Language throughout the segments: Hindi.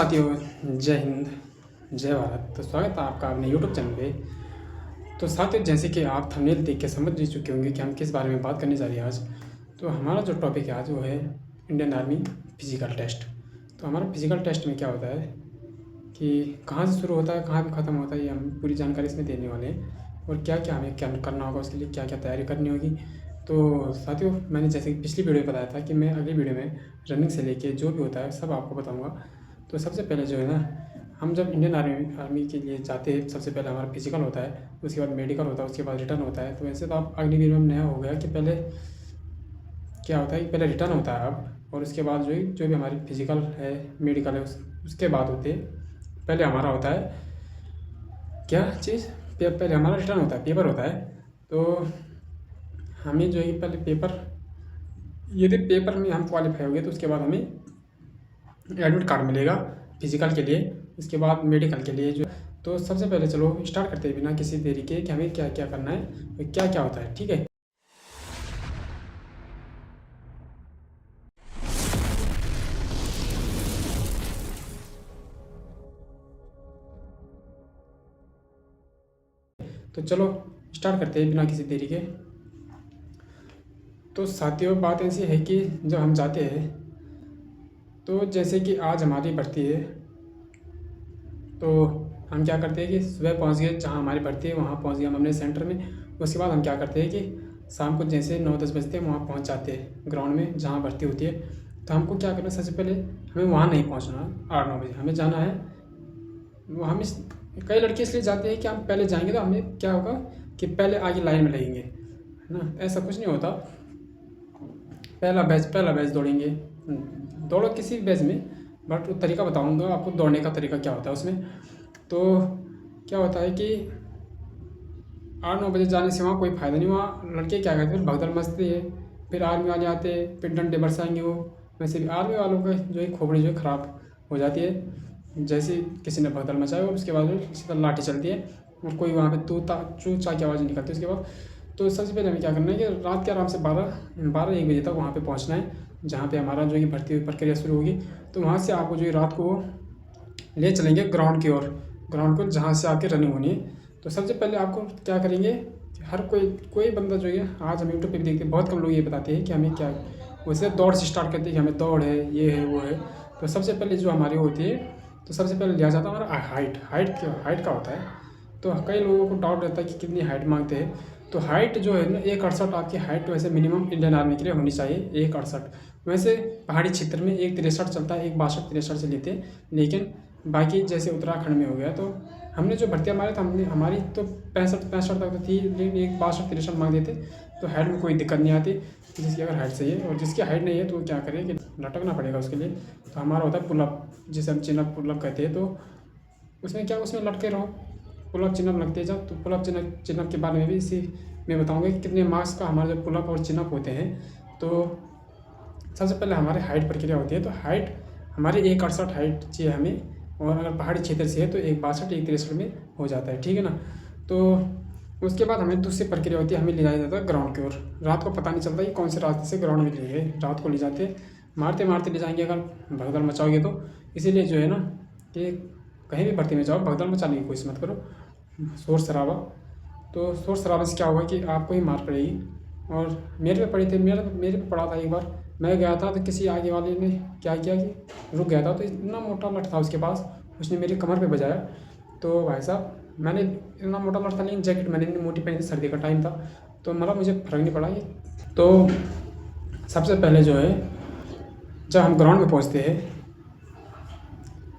साथियों, जय हिंद, जय भारत। तो स्वागत है आपका अपने यूट्यूब चैनल पे। तो साथियों, जैसे कि आप थंबनेल देख के समझ ही चुके होंगे कि हम किस बारे में बात करने जा रहे हैं आज। तो हमारा जो टॉपिक है आज वो है इंडियन आर्मी फिजिकल टेस्ट। तो हमारा फिजिकल टेस्ट में क्या होता है कि कहाँ से शुरू होता है, कहाँ पे ख़त्म होता है, ये हम पूरी जानकारी इसमें देने वाले हैं। और क्या क्या हमें क्या करना होगा, उसके लिए क्या क्या तैयारी करनी होगी। तो साथियों, मैंने जैसे कि पिछली वीडियो में बताया था कि मैं अगली वीडियो में रनिंग से लेके जो भी होता है सब आपको बताऊंगा। तो सबसे पहले जो है ना, हम जब इंडियन आर्मी के लिए जाते हैं, सबसे पहले हमारा फिजिकल होता है, उसके बाद मेडिकल होता है, उसके बाद रिटर्न होता है। तो वैसे तो आप अगली वीडियो में नया हो गया कि पहले क्या होता है कि पहले रिटर्न होता है अब, और उसके बाद जो भी हमारी फिजिकल है, मेडिकल है, उसके बाद होते हैं। पहले हमारा होता है क्या चीज़, पहले हमारा रिटर्न होता है, पेपर होता है। तो हमें जो है पहले पेपर, यदि पेपर में हम क्वालिफाई हो गए तो उसके बाद हमें एडमिट कार्ड मिलेगा फिजिकल के लिए, उसके बाद मेडिकल के लिए जो। तो सबसे पहले चलो स्टार्ट करते हैं बिना किसी देरी के कि हमें क्या क्या करना है और क्या क्या होता है, ठीक है। तो चलो स्टार्ट करते हैं बिना किसी देरी के। तो साथियों, बात ऐसी है कि जब हम जाते हैं, तो जैसे कि आज हमारी भर्ती है, तो हम क्या करते हैं कि सुबह पहुंच गए जहां हमारी भर्ती है, वहां पहुंच गए हम अपने सेंटर में। उसके बाद हम क्या करते हैं कि शाम को जैसे 9-10 बजते हैं वहाँ पहुंच जाते हैं ग्राउंड में जहां भर्ती होती है। तो हमको क्या करना है, सबसे पहले हमें वहाँ नहीं पहुँचना 8-9 बजे, हमें जाना है। वो हम इस कई लड़के इसलिए जाते हैं कि हम पहले जाएंगे तो हमें क्या होगा कि पहले आगे लाइन में लगेंगे, है ना। ऐसा कुछ नहीं होता। पहला बैच दौड़ेंगे, दौड़ो किसी भी बैच में, बट तरीका बताऊंगा आपको दौड़ने का तरीका क्या होता है उसमें। तो क्या होता है कि 8-9 बजे जाने से वहाँ कोई फ़ायदा नहीं। वहाँ लड़के क्या करते हैं, भगदड़ मचती है, फिर आर्मी वाले आते हैं, फिर डंडे बरसाएंगे वो। वैसे भी आर्मी वालों का जो है खोपड़ी जो है ख़राब हो जाती है, जैसे किसी ने भगदड़ मचाया और उसके बाद सीधा लाठी चलती है और कोई वहाँ पे चू चा की आवाज़ निकलती है उसके बाद। तो सबसे पहले हमें क्या करना है कि रात के आराम से 12-1 बजे तक वहाँ पे पहुँचना है, जहाँ पे हमारा जो है भर्ती प्रक्रिया शुरू होगी। तो वहाँ से आपको जो है रात को ले चलेंगे ग्राउंड की ओर, ग्राउंड को जहाँ से आके रनिंग होनी है। तो सबसे पहले आपको क्या करेंगे, हर कोई बंदा जो है, आज हम यूट्यूब पे भी देखते हैं, बहुत कम लोग ये बताते हैं कि हमें क्या, वैसे दौड़ से स्टार्ट करते हैं कि हमें दौड़ है, ये है, वो है। तो सबसे पहले जो हमारी होती है, तो सबसे पहले लिया जाता है हमारा हाइट का होता है। तो कई लोगों को डाउट रहता है कि कितनी हाइट मांगते हैं। तो हाइट जो है ना, 1.68 आपकी हाइट वैसे मिनिमम इंडियन आर्मी के लिए होनी चाहिए, 1.68। वैसे पहाड़ी क्षेत्र में 1.63 चलता है, 1.62-63 से लेते हैं। लेकिन बाकी जैसे उत्तराखंड में हो गया, तो हमने जो भर्तियाँ मारी तो हमारी तो 65 तक तो थी, लेकिन 1.62-63 मांग देते। तो हाइट में कोई दिक्कत नहीं आती, जिसकी अगर हाइट सही है। और जिसकी हाइट नहीं है तो क्या करें कि लटकना पड़ेगा उसके लिए। तो हमारा होता है पुलअप, जिसे हम चिनअप पुलअप कहते हैं। तो उसमें क्या, उसमें लटके रहो, पुलअप चिनअप लगते जाओ। तो पुलअप चिनअप के बारे में भी इसी में बताऊँगा कि कितने मार्क्स का हमारे जो पुलअप और चिनअप होते हैं। तो सबसे पहले हमारे हाइट प्रक्रिया होती है। तो हाइट हमारी 1.68 हाइट चाहिए हमें, और अगर पहाड़ी क्षेत्र से है तो 1.62-1.63 में हो जाता है, ठीक है ना। तो उसके बाद हमें दूसरी प्रक्रिया होती है, हमें ले जाया जाता है ग्राउंड की ओर। रात को पता नहीं चलता कि कौन से रास्ते से ग्राउंड में ले गए, रात को ले जाते, मारते मारते ले जाएंगे अगर भगदड़ मचाओगे तो। इसीलिए जो है ना कि कहीं भी भर्ती में जाओ, भगदड़ मचाने की कोशिश मत करो, शोर शराबा। तो शोर शराबे से क्या होगा कि आपको ही मार पड़ेगी। और मेरे पे पड़ी थी, मेरे पे पड़ा था एक बार। मैं गया था तो किसी आगे वाले ने क्या किया कि रुक गया था, तो इतना मोटा लठ था उसके पास, उसने मेरी कमर पे बजाया। तो भाई साहब, मैंने इतना मोटा लठ था, लेकिन जैकेट मैंने इतनी मोटी पहनी थी, सर्दी का टाइम था, तो मतलब मुझे फ़र्क नहीं पड़ा ये। तो सबसे पहले जो है, जब हम ग्राउंड में पहुँचते हैं,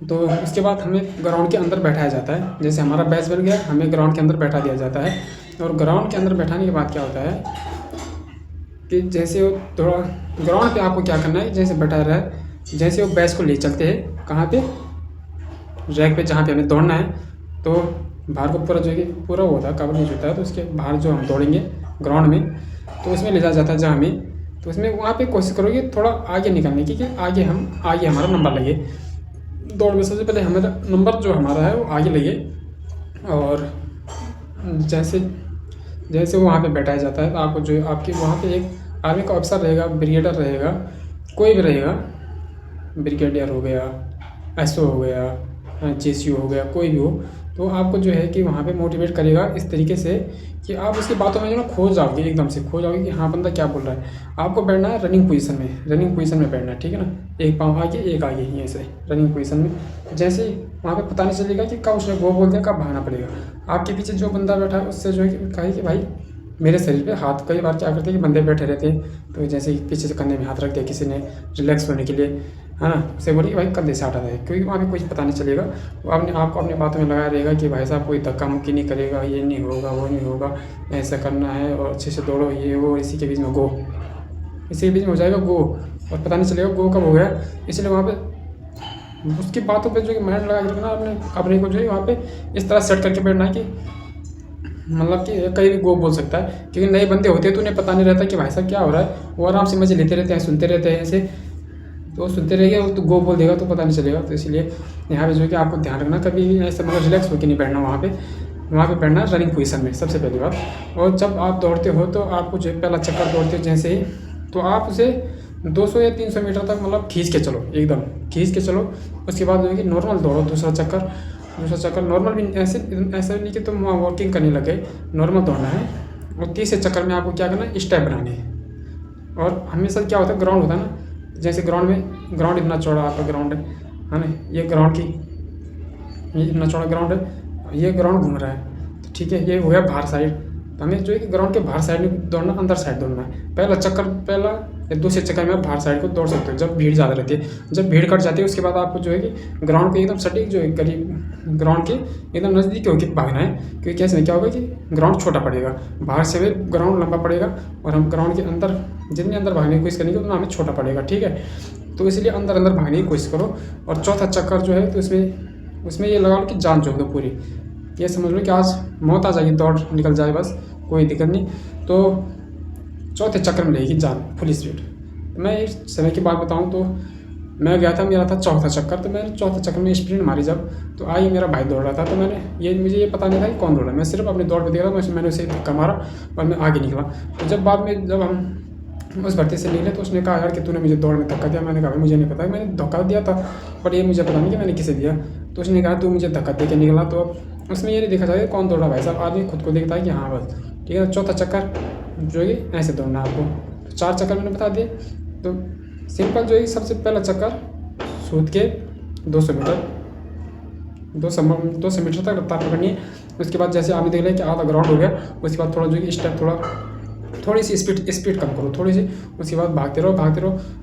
तो उसके बाद हमें ग्राउंड के अंदर बैठाया जाता है। जैसे हमारा बैच बन गया, हमें ग्राउंड के अंदर बैठा दिया जाता है। और ग्राउंड के अंदर बैठाने के बाद क्या होता है कि जैसे वो थोड़ा ग्राउंड पे आपको क्या करना है, जैसे बैठा रहा है, जैसे वो बैच को ले चलते हैं कहाँ पे, रैक पे जहाँ पे हमें दौड़ना है। तो बाहर को पूरा जो है पूरा वो होता है, कवरेज होता है। तो उसके बाहर जो हम दौड़ेंगे ग्राउंड में, तो उसमें ले जाया जाता है जहाँ हमें। तो उसमें वहाँ पे कोशिश करोगे थोड़ा आगे निकलने की, कि आगे हमारा नंबर लगे दौड़ में। सबसे पहले हमारा नंबर जो हमारा है वो आगे लगे। और जैसे जैसे वो वहाँ पे बैठाया जाता है, तो आपको जो आपके वहाँ पे एक आर्मी का अफसर रहेगा, ब्रिगेडियर रहेगा, कोई भी रहेगा, ब्रिगेडियर हो गया, एसओ हो गया, जेसीओ हो गया, कोई भी हो, तो आपको जो है कि वहाँ पे मोटिवेट करेगा इस तरीके से कि आप उसकी बातों में जो ना खो जाओगे, एकदम से खो जाओगे कि हाँ बंदा क्या बोल रहा है। आपको बैठना है रनिंग पोजीशन में, रनिंग पोजीशन में बैठना है, ठीक है ना, एक पाँव आगे एक आगे ही ऐसे रनिंग पोजीशन में। जैसे ही वहाँ पे पता नहीं चलेगा कि कब उसने गो बोल दिया, कब भागना पड़ेगा। आपके पीछे जो बंदा बैठा है उससे जो है कि कहे कि भाई मेरे शरीर पे हाथ, कई बार क्या करते हैं कि बंदे बैठे रहते हैं तो जैसे पीछे से कंधे में हाथ रख दिया किसी ने रिलैक्स होने के लिए, है ना, उसे बोलिए भाई कंधे से हटा दे, क्योंकि वहाँ पे कुछ पता नहीं चलेगा। वो अपने आपको अपनी बातों में लगाया रहेगा कि भाई साहब कोई धक्का मुक्की नहीं करेगा, ये नहीं होगा, वो नहीं होगा, ऐसा करना है और अच्छे से दौड़ो, ये वो, इसी के बीच में गो, इसी के बीच में हो जाएगा गो, और पता नहीं चलेगा गो कब हो गया। इसलिए वहाँ पे उसकी बातों पे जो कि माइंड लगा के रखना, अपने को जो है वहाँ पे इस तरह सेट करके बैठना है कि मतलब कि कहीं भी गो बोल सकता है, क्योंकि नए बंदे होते हैं तो उन्हें पता नहीं रहता कि भाई साहब क्या हो रहा है, वो आराम से मजे लेते रहते हैं, सुनते रहते हैं ऐसे, तो सुनते रहिए, तो गो बोल देगा तो पता नहीं चलेगा। तो इसलिए यहाँ पे जो है कि आपको ध्यान रखना, कभी भी ऐसे मतलब रिलैक्स होकर नहीं बैठना वहाँ पे बैठना रनिंग पोजीशन में सबसे पहली बात। और जब आप दौड़ते हो तो आपको जो पहला चक्कर दौड़ते हो जैसे ही, तो आप उसे 200 या 300 मीटर तक मतलब खींच के चलो, एकदम खींच के चलो। उसके बाद जो है कि नॉर्मल दौड़ो, दूसरा चक्कर नॉर्मल भी ऐसे नहीं कि तुम वॉकिंग करने लगे, नॉर्मल दौड़ना है। और तीसरे चक्कर में आपको क्या करना है, स्टेप बनाने हैं। और हमेशा क्या होता है, ग्राउंड होता है ना, जैसे ग्राउंड इतना चौड़ा आपका ग्राउंड है ना, ये इतना चौड़ा ग्राउंड है, ये ग्राउंड घूम रहा है, तो ठीक है, ये हो गया बाहर साइड। तो हमें जो है कि ग्राउंड के बाहर साइड में दौड़ना, अंदर साइड दौड़ना है। पहला या दूसरे चक्कर में आप बाहर साइड को दौड़ सकते हो जब भीड़ ज़्यादा रहती है। जब भीड़ कट जाती है उसके बाद आपको जो है कि ग्राउंड के एकदम सटीक जो है करीब ग्राउंड के एकदम नज़दीक होकर भागना है, क्योंकि कैसे क्या होगा कि ग्राउंड छोटा पड़ेगा, बाहर से भी ग्राउंड लंबा पड़ेगा और हम ग्राउंड के अंदर जितनी अंदर भागने की कोशिश करेंगे उतना हमें छोटा पड़ेगा, ठीक है। तो इसलिए अंदर भागने की कोशिश करो। और चौथा चक्कर जो है तो उसमें ये लगा लो कि जान झोंक दो पूरी, ये समझ लो कि आज मौत आ जाएगी, दौड़ निकल जाए बस, कोई दिक्कत नहीं। तो चौथे चक्कर में रहेगी जान फुल स्पीड। मैं इस समय की बात बताऊं तो मैं गया था, मेरा था चौथा चक्कर, तो मैंने चौथे चक्कर में स्प्रिंट मारी जब, तो आई मेरा भाई दौड़ रहा था, तो मुझे ये पता नहीं था कि कौन दौड़ रहा है, मैं सिर्फ अपने दौड़ पे देख रहा था, मैंने उसे धक्का मारा और मैं आगे निकला। तो जब हम उस भर्ती से निकले तो उसने कहा यार कि तूने मुझे दौड़ में धक्का दिया। मैंने कहा भाई मुझे नहीं पता, मैंने धक्का दिया था बट ये मुझे पता नहीं कि मैंने किसे दिया। तो उसने कहा तू मुझे धक्का दे के निकला। तो अब उसमें ये नहीं देखा जाएगा कौन दौड़ रहा, भाई साहब आदमी खुद को देखता है कि हाँ बस ठीक है। चौथा चक्कर जो है ऐसे दौड़ना आपको, तो 4 चक्कर मैंने बता दिए। तो सिंपल जो है सबसे पहला चक्कर सूद के 200 मीटर तक रफ्तार पकड़नी है। उसके बाद जैसे आपने देख लिया कि आधा ग्राउंड हो गया, उसके बाद थोड़ा जो है स्टेप थोड़ी सी स्पीड कम करो थोड़ी सी, उसके बाद भागते रहो,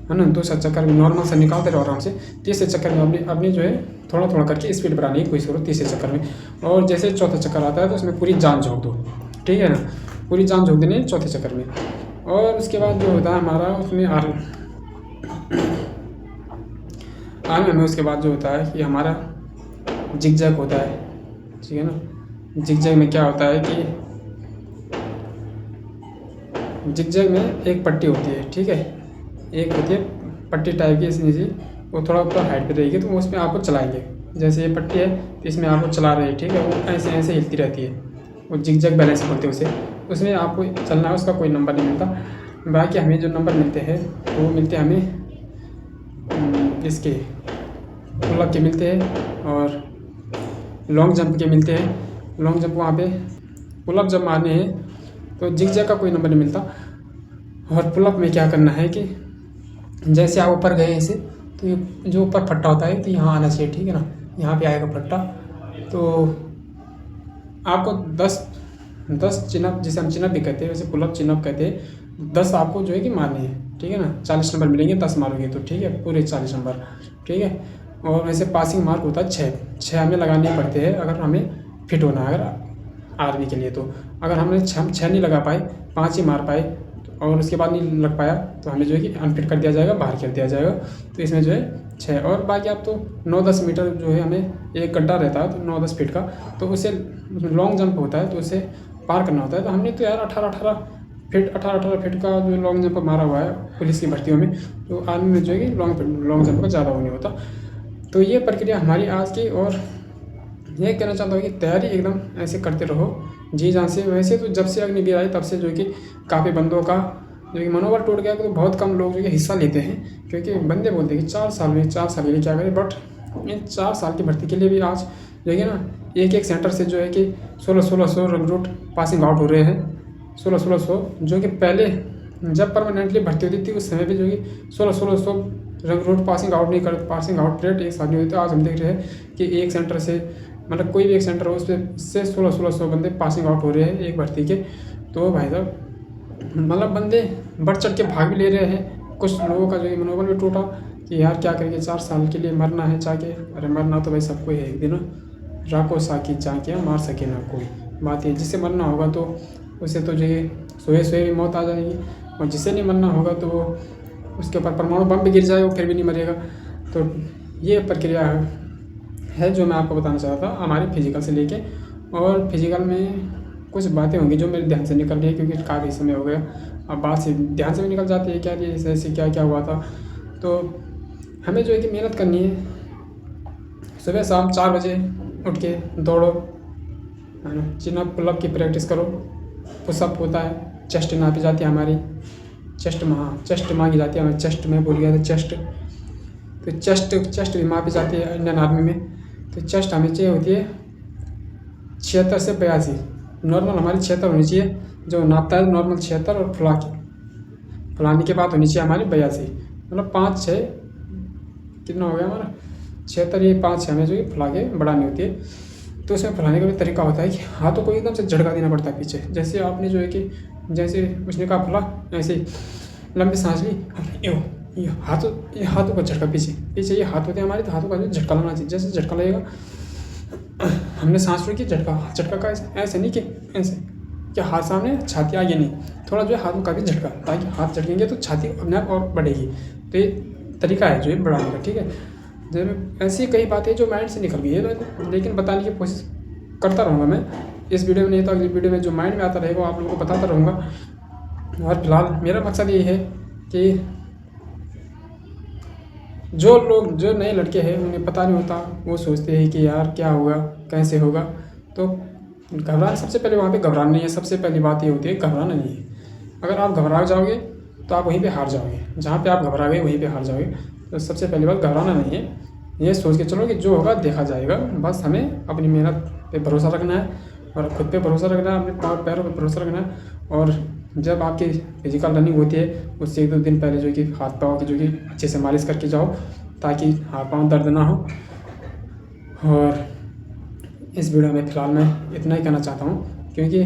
है ना। दूसरा चक्कर में नॉर्मल से निकालते रहो आराम से। तीसरे चक्कर में अपनी जो है थोड़ा करके स्पीड बढ़ाने की कोशिश करो तीसरे चक्कर में। और जैसे चौथा चक्कर आता है तो उसमें पूरी जान झोंक दो, ठीक है ना, पूरी जान झोंक देनी है चौथे चक्कर में। और उसके बाद जो होता है हमारा उसमें आर्मी में उसके बाद जो होता है कि हमारा जिग जैग होता है, ठीक है ना। जिग जैग में क्या होता है कि जिग जैग में एक पट्टी होती है, ठीक है, एक होती है पट्टी टाइप की इसमें जी, वो थोड़ा ऊपर हाइट पे रहेगी, तो उसमें आपको चलाएंगे। जैसे ये पट्टी है तो इसमें आपको चला रहे हैं, ठीक है, वो ऐसे ऐसे हिलती रहती है, वो जिग जैग बैलेंस बोलते हैं उसे। उसमें आपको चलना है, उसका कोई नंबर नहीं मिलता। बाकी हमें जो नंबर मिलते हैं वो मिलते हैं हमें इसके पुल अप के मिलते हैं और लॉन्ग जंप के मिलते हैं। लॉन्ग जंप वहाँ पे पुल अप जब मारने हैं तो जिग जैग का कोई नंबर नहीं मिलता। और पुल अप में क्या करना है कि जैसे आप ऊपर गए ऐसे, तो ये जो ऊपर फट्टा होता है तो यहाँ आना चाहिए, ठीक है ना, यहाँ पे आएगा फट्टा। तो आपको 10 चिनअप, जिसे हम चिनअप भी कहते हैं, वैसे पुल अप चिनअप कहते हैं, 10 आपको जो है कि मारने हैं, ठीक है ना। 40 नंबर मिलेंगे, 10 मारोगे तो, ठीक है, पूरे 40 नंबर, ठीक है। और वैसे पासिंग मार्क होता है 6 हमें लगाने पड़ते हैं अगर हमें फिट होना है, अगर आर्मी के लिए। तो अगर हमने 6 नहीं लगा पाए, 5 ही मार पाए और उसके बाद नहीं लग पाया तो हमें जो है कि अनफिट कर दिया जाएगा, बाहर कर दिया जाएगा। तो इसमें जो है 6। और बाकी आप तो 9-10 मीटर जो है हमें एक गड्ढा रहता है तो 9-10 फीट का, तो उसे लॉन्ग जंप होता है तो उसे पार करना होता है। तो हमने तो यार 18-18 फीट का जो लॉन्ग जंप मारा हुआ है पुलिस की भर्तियों में। तो आर्मी में जो है कि लॉन्ग जंप का ज़्यादा वो नहीं होता। तो ये प्रक्रिया हमारी आज की। और ये कहना चाहता हूँ कि तैयारी एकदम ऐसे करते रहो जी जान से। वैसे तो जब से अग्निवीर आई तब से जो कि काफ़ी बंदों का जो कि मनोबल टूट गया, तो बहुत कम लोग जो कि हिस्सा लेते हैं, क्योंकि बंदे बोलते हैं कि 4 साल के लिए क्या करें। बट इन 4 साल की भर्ती के लिए भी आज जो है ना एक सेंटर से जो है कि 1600 रिक्रूट पासिंग आउट हो रहे हैं। 1600 जो कि पहले जब परमानेंटली भर्ती होती थी उस समय भी जो कि 1600 रिक्रूट पासिंग आउट रेट एक साथ नहीं होती। आज हम देख रहे हैं कि एक सेंटर से मतलब कोई भी एक सेंटर हो उस पर से 1600 बंदे पासिंग आउट हो रहे हैं एक भर्ती के। तो भाई साहब मतलब बंदे बढ़ चढ़ के भाग भी ले रहे हैं। कुछ लोगों का जो है मनोबल भी टूटा कि यार क्या करेंगे, 4 साल के लिए मरना है जाके। अरे मरना तो भाई सबको है एक दिन, राको साकी जाके मार सके ना कोई। बात ये जिससे मरना होगा तो उसे तो जो है सोए सोए भी मौत आ जाएगी, और जिसे नहीं मरना होगा तो वो उसके ऊपर परमाणु बम भी गिर जाए वो फिर भी नहीं मरेगा। तो ये प्रक्रिया है जो मैं आपको बताना चाहता था हमारे फिजिकल से लेके। और फिजिकल में कुछ बातें होंगी जो मेरे ध्यान से निकल रही है क्योंकि काफ़ी समय हो गया। अब बात से ध्यान से भी निकल जाती है क्या ये ऐसे क्या क्या हुआ था। तो हमें जो है कि मेहनत करनी है, सुबह शाम 4 बजे उठ के दौड़ो, है ना, चिनअप पुलअप की प्रैक्टिस करो, पुशअप होता है, चेस्ट नापी जाती है हमारी, चेस्ट मांगी जाती है हमारी, चेस्ट में भूल गया था चेस्ट। तो चेस्ट भी मापी जाती है इंडियन आर्मी में। तो चेस्ट हमें चाहिए होती है 76 से 82, नॉर्मल हमारी 76 होनी चाहिए जो नापता है नॉर्मल 76, और फुलाने के बाद होनी चाहिए हमारी 82, मतलब 5-6 कितना हो गया हमारा 76, ये 5-6 हमें जो है फुला के बढ़ानी होती है। तो उसमें फुलाने का भी तरीका होता है कि हाथों को एकदम से झटका देना पड़ता है पीछे। जैसे आपने जो है कि जैसे उसने कहा फुला, ऐसे लंबी सांस ली, ये हाथों का झटका पीछे ये हाथ होते हैं हमारे, तो हाथों का जो झटका लगना चाहिए। जैसे झटका लगेगा हमने सांस रोकी, झटका का ऐसे नहीं कि ऐसे कि हाथ सामने छाती आगे नहीं, थोड़ा जो है हाथ में काफ़ी झटका, ताकि हाथ झटकेंगे तो छाती अपने आप और बढ़ेगी। तो ये तरीका है जो है बढ़ाने का, ठीक है। जब ऐसी कई बातें जो माइंड से निकल गई है लेकिन बताने की कोशिश करता रहूँगा मैं इस वीडियो में, नहीं तो अगली वीडियो में जो माइंड में आता रहेगा आप लोगों को बताता रहूँगा। और फिलहाल मेरा मकसद ये है कि जो नए लड़के हैं उन्हें पता नहीं होता, वो सोचते हैं कि यार क्या होगा कैसे होगा। तो घबराना, सबसे पहले वहाँ पे घबराना नहीं है। सबसे पहली बात ये होती है घबराना नहीं है। अगर आप घबरा जाओगे तो आप वहीं पे हार जाओगे, जहाँ पे आप घबरा गए वहीं पे हार जाओगे। तो सबसे पहली बात घबराना नहीं है, ये सोच के चलो कि जो होगा देखा जाएगा। बस हमें अपनी मेहनत पे भरोसा रखना है और खुद पे भरोसा रखना है, अपने पैरों पे भरोसा रखना है। और जब आपकी फिजिकल रनिंग होती है उससे 1-2 दिन पहले जो कि हाथ पाँव की जो कि अच्छे से मालिश करके जाओ ताकि हाथ पाँव दर्द ना हो। और इस वीडियो में फ़िलहाल मैं इतना ही कहना चाहता हूँ क्योंकि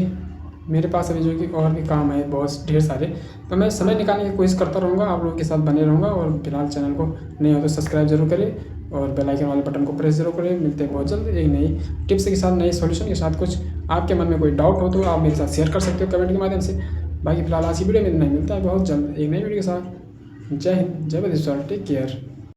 मेरे पास अभी जो कि और भी काम है बहुत ढेर सारे, तो मैं समय निकालने की कोशिश करता रहूँगा, आप लोगों के साथ बने रहूँगा। और फिलहाल चैनल को नहीं हो तो सब्सक्राइब जरूर करें और बेल आइकन वाले बटन को प्रेस जरूर करें। मिलते हैं बहुत जल्द एक नई टिप्स के साथ, नए सॉल्यूशन के साथ। कुछ आपके मन में कोई डाउट हो तो आप मेरे साथ शेयर कर सकते हो कमेंट के माध्यम से। बाकी फिलहाल आज की वीडियो में नहीं मिलता है बहुत जल्द एक नई वीडियो के साथ। जय हिंद, जय बदेश्वर, टेक केयर।